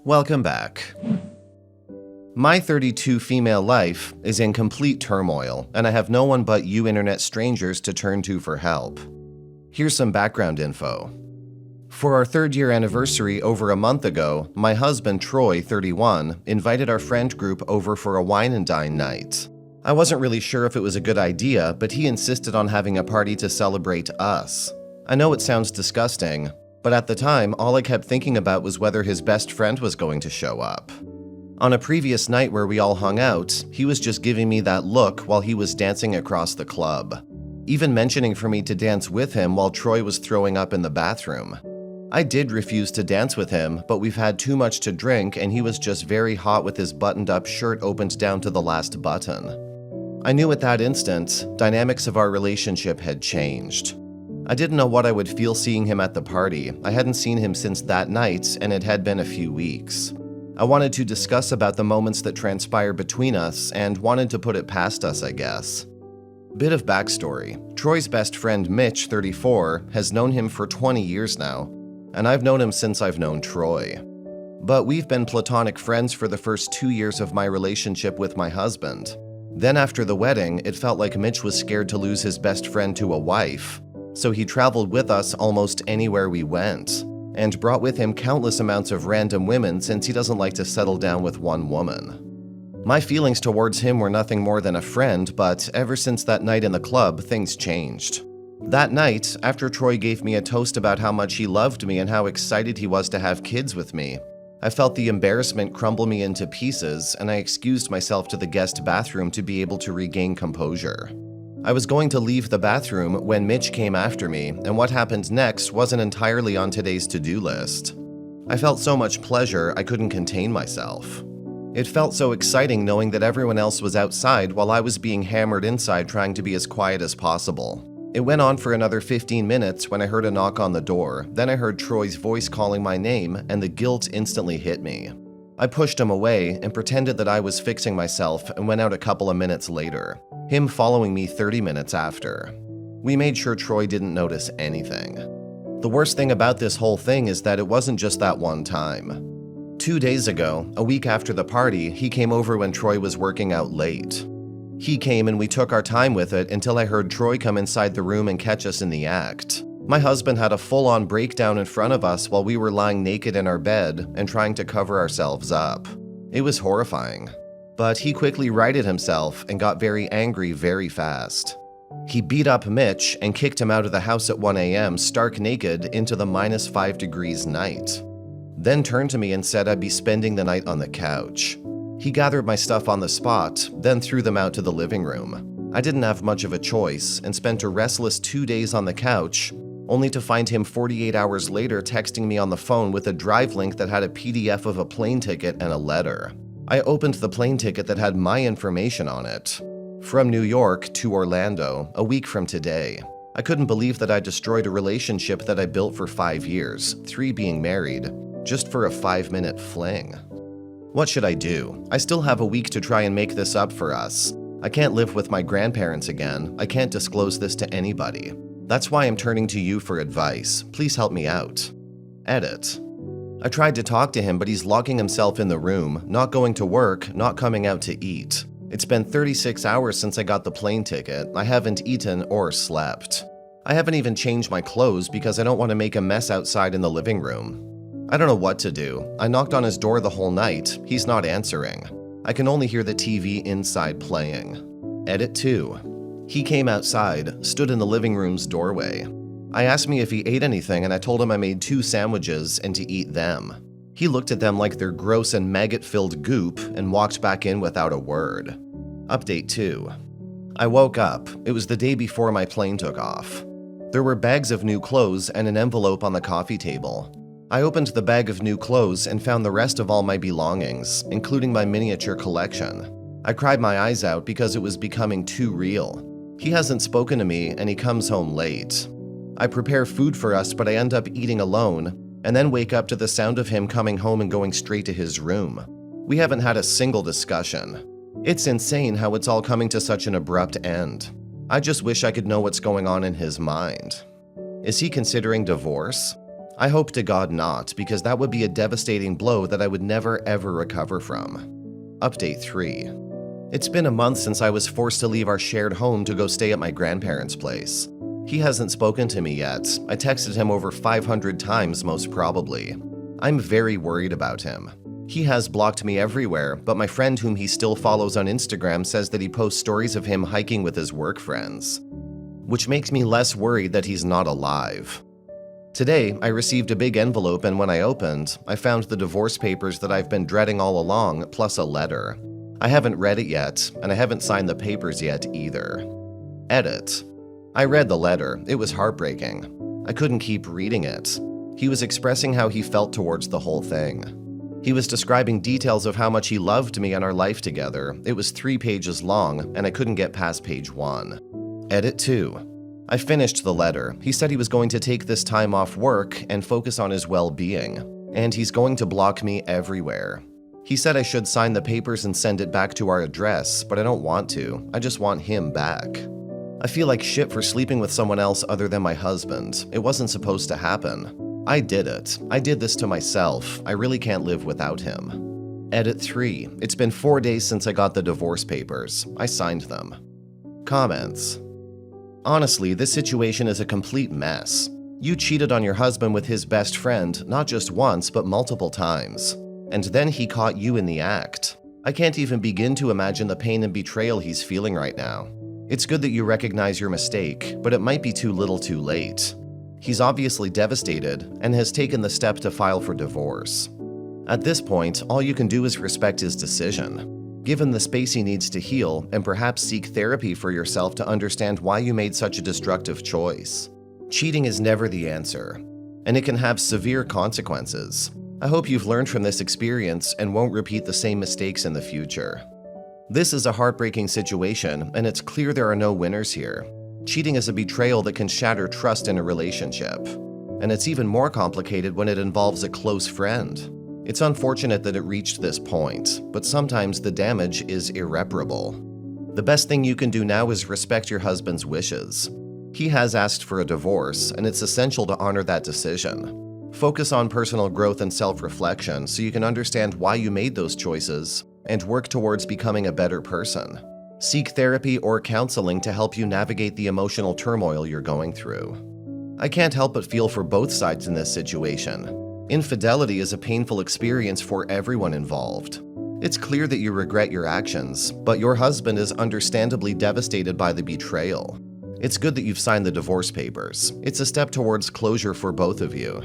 Welcome back. My 32 female life is in complete turmoil, and I have no one but you internet strangers to turn to for help. Here's some background info. For our 3rd year anniversary over a month ago, my husband, Troy, 31, invited our friend group over for a wine and dine night. I wasn't really sure if it was a good idea, but he insisted on having a party to celebrate us. I know it sounds disgusting, but at the time, all I kept thinking about was whether his best friend was going to show up. On a previous night where we all hung out, he was just giving me that look while he was dancing across the club, even mentioning for me to dance with him while Troy was throwing up in the bathroom. I did refuse to dance with him, but we've had too much to drink and he was just very hot with his buttoned-up shirt opened down to the last button. I knew at that instant, dynamics of our relationship had changed. I didn't know what I would feel seeing him at the party. I hadn't seen him since that night, and it had been a few weeks. I wanted to discuss about the moments that transpired between us and wanted to put it past us, I guess. Bit of backstory. Troy's best friend Mitch, 34, has known him for 20 years now, and I've known him since I've known Troy. But we've been platonic friends for the first 2 years of my relationship with my husband. Then after the wedding, it felt like Mitch was scared to lose his best friend to a wife, so he traveled with us almost anywhere we went, and brought with him countless amounts of random women since he doesn't like to settle down with one woman. My feelings towards him were nothing more than a friend, but ever since that night in the club, things changed. That night, after Troy gave me a toast about how much he loved me and how excited he was to have kids with me, I felt the embarrassment crumble me into pieces, and I excused myself to the guest bathroom to be able to regain composure. I was going to leave the bathroom when Mitch came after me, and what happened next wasn't entirely on today's to-do list. I felt so much pleasure I couldn't contain myself. It felt so exciting knowing that everyone else was outside while I was being hammered inside trying to be as quiet as possible. It went on for another 15 minutes when I heard a knock on the door. Then I heard Troy's voice calling my name, and the guilt instantly hit me. I pushed him away and pretended that I was fixing myself and went out a couple of minutes later, him following me 30 minutes after. We made sure Troy didn't notice anything. The worst thing about this whole thing is that it wasn't just that one time. 2 days ago, a week after the party, he came over when Troy was working out late. He came and we took our time with it until I heard Troy come inside the room and catch us in the act. My husband had a full-on breakdown in front of us while we were lying naked in our bed and trying to cover ourselves up. It was horrifying. But he quickly righted himself and got very angry very fast. He beat up Mitch and kicked him out of the house at 1 a.m. stark naked into the -5 degrees night. Then turned to me and said I'd be spending the night on the couch. He gathered my stuff on the spot, then threw them out to the living room. I didn't have much of a choice and spent a restless 2 days on the couch, only to find him 48 hours later texting me on the phone with a drive link that had a PDF of a plane ticket and a letter. I opened the plane ticket that had my information on it. From New York to Orlando, a week from today. I couldn't believe that I destroyed a relationship that I built for 5 years, 3 being married, just for a 5-minute fling. What should I do? I still have a week to try and make this up for us. I can't live with my grandparents again. I can't disclose this to anybody. That's why I'm turning to you for advice. Please help me out. Edit. I tried to talk to him, but he's locking himself in the room, not going to work, not coming out to eat. It's been 36 hours since I got the plane ticket. I haven't eaten or slept. I haven't even changed my clothes because I don't want to make a mess outside in the living room. I don't know what to do. I knocked on his door the whole night. He's not answering. I can only hear the TV inside playing. Edit 2. He came outside, stood in the living room's doorway. I asked me if he ate anything and I told him I made 2 sandwiches and to eat them. He looked at them like they're gross and maggot-filled goop and walked back in without a word. Update 2. I woke up. It was the day before my plane took off. There were bags of new clothes and an envelope on the coffee table. I opened the bag of new clothes and found the rest of all my belongings, including my miniature collection. I cried my eyes out because it was becoming too real. He hasn't spoken to me and he comes home late. I prepare food for us, but I end up eating alone, and then wake up to the sound of him coming home and going straight to his room. We haven't had a single discussion. It's insane how it's all coming to such an abrupt end. I just wish I could know what's going on in his mind. Is he considering divorce? I hope to God not, because that would be a devastating blow that I would never ever recover from. Update 3. It's been a month since I was forced to leave our shared home to go stay at my grandparents' place. He hasn't spoken to me yet. I texted him over 500 times most probably. I'm very worried about him. He has blocked me everywhere, but my friend whom he still follows on Instagram says that he posts stories of him hiking with his work friends, which makes me less worried that he's not alive. Today, I received a big envelope, and when I opened, I found the divorce papers that I've been dreading all along, plus a letter. I haven't read it yet, and I haven't signed the papers yet either. Edit. I read the letter. It was heartbreaking. I couldn't keep reading it. He was expressing how he felt towards the whole thing. He was describing details of how much he loved me and our life together. It was 3 pages long, and I couldn't get past page 1. Edit 2. I finished the letter. He said he was going to take this time off work and focus on his well-being, and he's going to block me everywhere. He said I should sign the papers and send it back to our address, but I don't want to. I just want him back. I feel like shit for sleeping with someone else other than my husband. It wasn't supposed to happen. I did it. I did this to myself. I really can't live without him. Edit 3. It's been 4 days since I got the divorce papers. I signed them. Comments. Honestly, this situation is a complete mess. You cheated on your husband with his best friend, not just once, but multiple times. And then he caught you in the act. I can't even begin to imagine the pain and betrayal he's feeling right now. It's good that you recognize your mistake, but it might be too little too late. He's obviously devastated and has taken the step to file for divorce. At this point, all you can do is respect his decision. Give him the space he needs to heal, and perhaps seek therapy for yourself to understand why you made such a destructive choice. Cheating is never the answer, and it can have severe consequences. I hope you've learned from this experience and won't repeat the same mistakes in the future. This is a heartbreaking situation, and it's clear there are no winners here. Cheating is a betrayal that can shatter trust in a relationship, and it's even more complicated when it involves a close friend. It's unfortunate that it reached this point, but sometimes the damage is irreparable. The best thing you can do now is respect your husband's wishes. He has asked for a divorce, and it's essential to honor that decision. Focus on personal growth and self-reflection so you can understand why you made those choices and work towards becoming a better person. Seek therapy or counseling to help you navigate the emotional turmoil you're going through. I can't help but feel for both sides in this situation. Infidelity is a painful experience for everyone involved. It's clear that you regret your actions, but your husband is understandably devastated by the betrayal. It's good that you've signed the divorce papers. It's a step towards closure for both of you.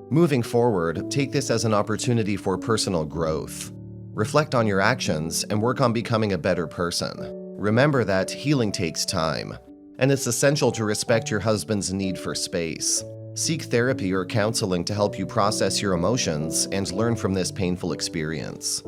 Moving forward, take this as an opportunity for personal growth. Reflect on your actions and work on becoming a better person. Remember that healing takes time, and it's essential to respect your husband's need for space. Seek therapy or counseling to help you process your emotions and learn from this painful experience.